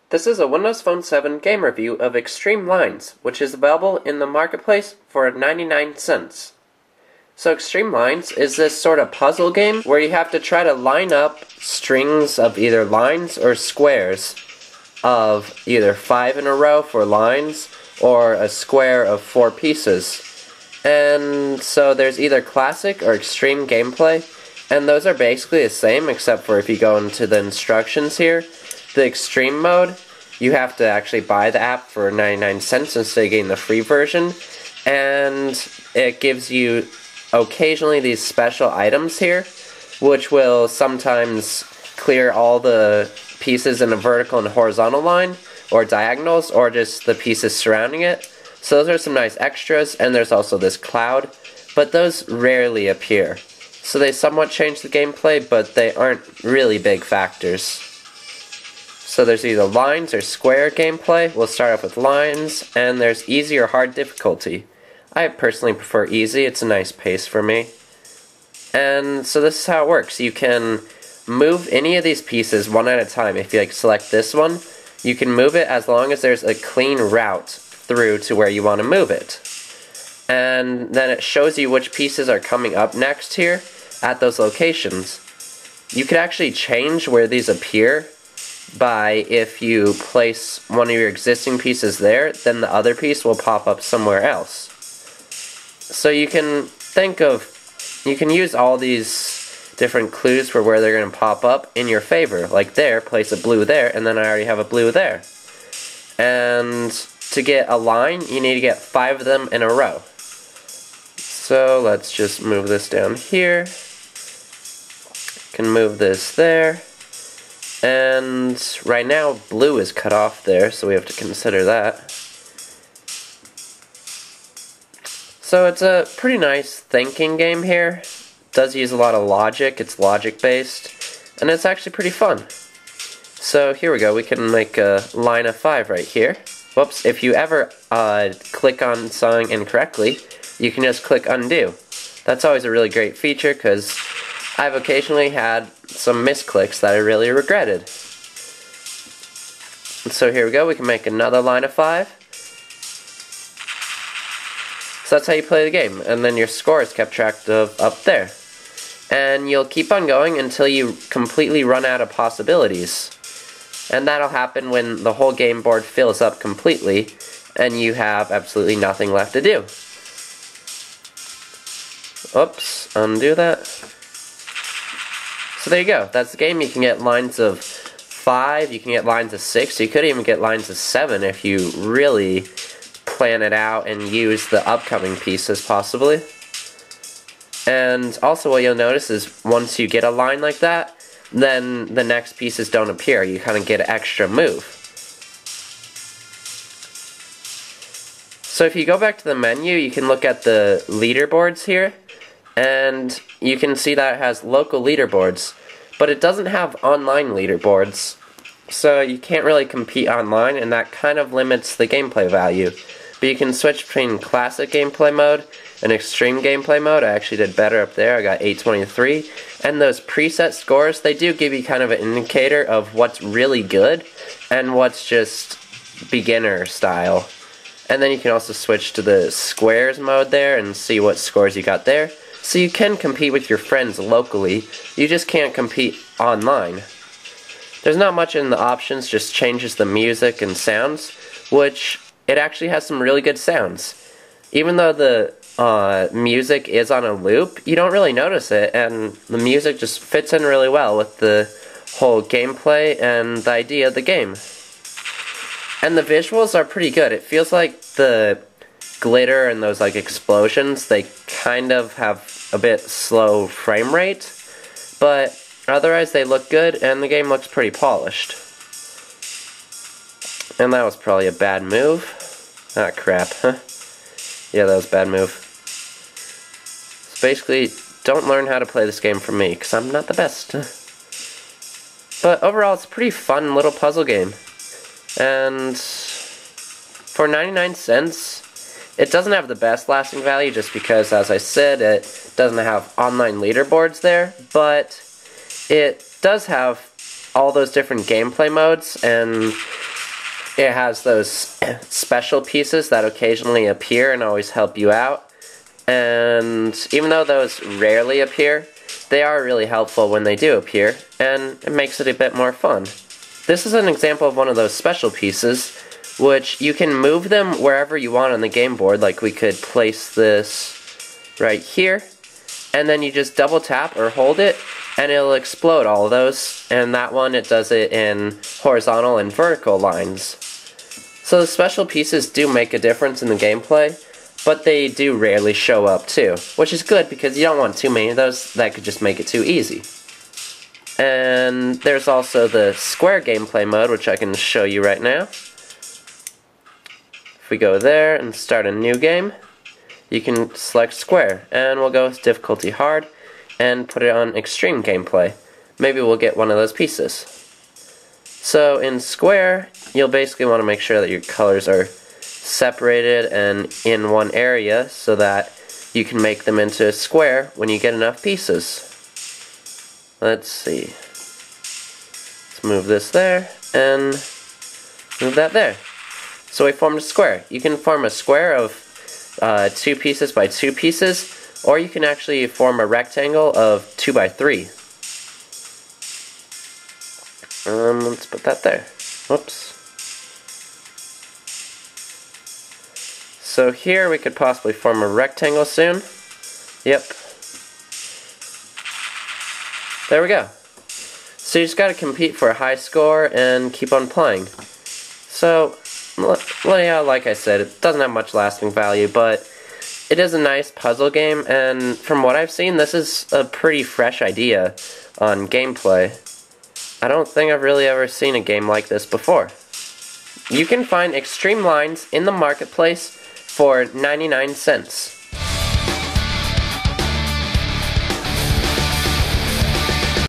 This is a Windows Phone 7 game review of Extreme Lines, which is available in the marketplace for 99 cents. So Extreme Lines is this sort of puzzle game where you have to try to line up strings of either lines or squares of either 5 in a row for lines or a square of 4 pieces. And so there's either classic or extreme gameplay, and those are basically the same except for if you go into the instructions here. The extreme mode, you have to actually buy the app for 99 cents instead of getting the free version, and it gives you occasionally these special items here, which will sometimes clear all the pieces in a vertical and horizontal line, or diagonals, or just the pieces surrounding it. So those are some nice extras, and there's also this cloud, but those rarely appear. So they somewhat change the gameplay, but they aren't really big factors. So there's either lines or square gameplay. We'll start off with lines, and there's easy or hard difficulty. I personally prefer easy, it's a nice pace for me. And so this is how it works. You can move any of these pieces one at a time. If you select this one, you can move it as long as there's a clean route through to where you want to move it. And then it shows you which pieces are coming up next here at those locations. You could actually change where these appear by if you place one of your existing pieces there, then the other piece will pop up somewhere else. So you can you can use all these different clues for where they're going to pop up in your favor. Like there, place a blue there, and then I already have a blue there. And to get a line, you need to get 5 of them in a row. So let's just move this down here. Can move this there. And right now, blue is cut off there, so we have to consider that. So it's a pretty nice thinking game here. It does use a lot of logic, it's logic based, and it's actually pretty fun. So here we go, we can make a line of 5 right here. Whoops, if you ever click on something incorrectly, you can just click undo. That's always a really great feature because I've occasionally had some misclicks that I really regretted. And so here we go, we can make another line of 5. So that's how you play the game, and then your score is kept track of up there. And you'll keep on going until you completely run out of possibilities. And that'll happen when the whole game board fills up completely, and you have absolutely nothing left to do. Oops, undo that. So there you go, that's the game. You can get lines of 5, you can get lines of 6, you could even get lines of 7 if you really plan it out and use the upcoming pieces possibly. And also what you'll notice is once you get a line like that, then the next pieces don't appear. You kind of get an extra move. So if you go back to the menu, you can look at the leaderboards here, and you can see that it has local leaderboards, but it doesn't have online leaderboards, so you can't really compete online, and that kind of limits the gameplay value. But you can switch between classic gameplay mode and extreme gameplay mode. I actually did better up there, I got 823, and those preset scores, they do give you kind of an indicator of what's really good and what's just beginner style. And then you can also switch to the squares mode there and see what scores you got there. So you can compete with your friends locally, you just can't compete online. There's not much in the options, just changes the music and sounds, which it actually has some really good sounds. Even though the music is on a loop, you don't really notice it, and the music just fits in really well with the whole gameplay and the idea of the game. And the visuals are pretty good. It feels like the glitter and those explosions, they kind of have a bit slow frame rate, but otherwise they look good and the game looks pretty polished. And that was probably a bad move. Ah, crap. Yeah, that was a bad move. So basically, don't learn how to play this game from me, because I'm not the best. But overall, it's a pretty fun little puzzle game. And for 99 cents, it doesn't have the best lasting value just because, as I said, it doesn't have online leaderboards there, but it does have all those different gameplay modes, and it has those special pieces that occasionally appear and always help you out. And even though those rarely appear, they are really helpful when they do appear, and it makes it a bit more fun. This is an example of one of those special pieces, which you can move them wherever you want on the game board. Like we could place this right here, and then you just double tap or hold it, and it'll explode all of those. And that one, it does it in horizontal and vertical lines. So the special pieces do make a difference in the gameplay, but they do rarely show up too, which is good because you don't want too many of those. That could just make it too easy. And there's also the square gameplay mode, which I can show you right now. If we go there and start a new game, you can select square, and we'll go with difficulty hard and put it on extreme gameplay. Maybe we'll get one of those pieces. So in square, you'll basically want to make sure that your colors are separated and in one area so that you can make them into a square when you get enough pieces. Let's see. Let's move this there and move that there. So we formed a square. You can form a square of 2 pieces by 2 pieces, or you can actually form a rectangle of 2 by 3. Let's put that there. Whoops. So here we could possibly form a rectangle soon. Yep. There we go. So you just gotta compete for a high score and keep on playing. So, yeah, like I said, it doesn't have much lasting value, but it is a nice puzzle game, and from what I've seen, this is a pretty fresh idea on gameplay. I don't think I've really ever seen a game like this before. You can find Extreme Lines in the marketplace for 99 cents.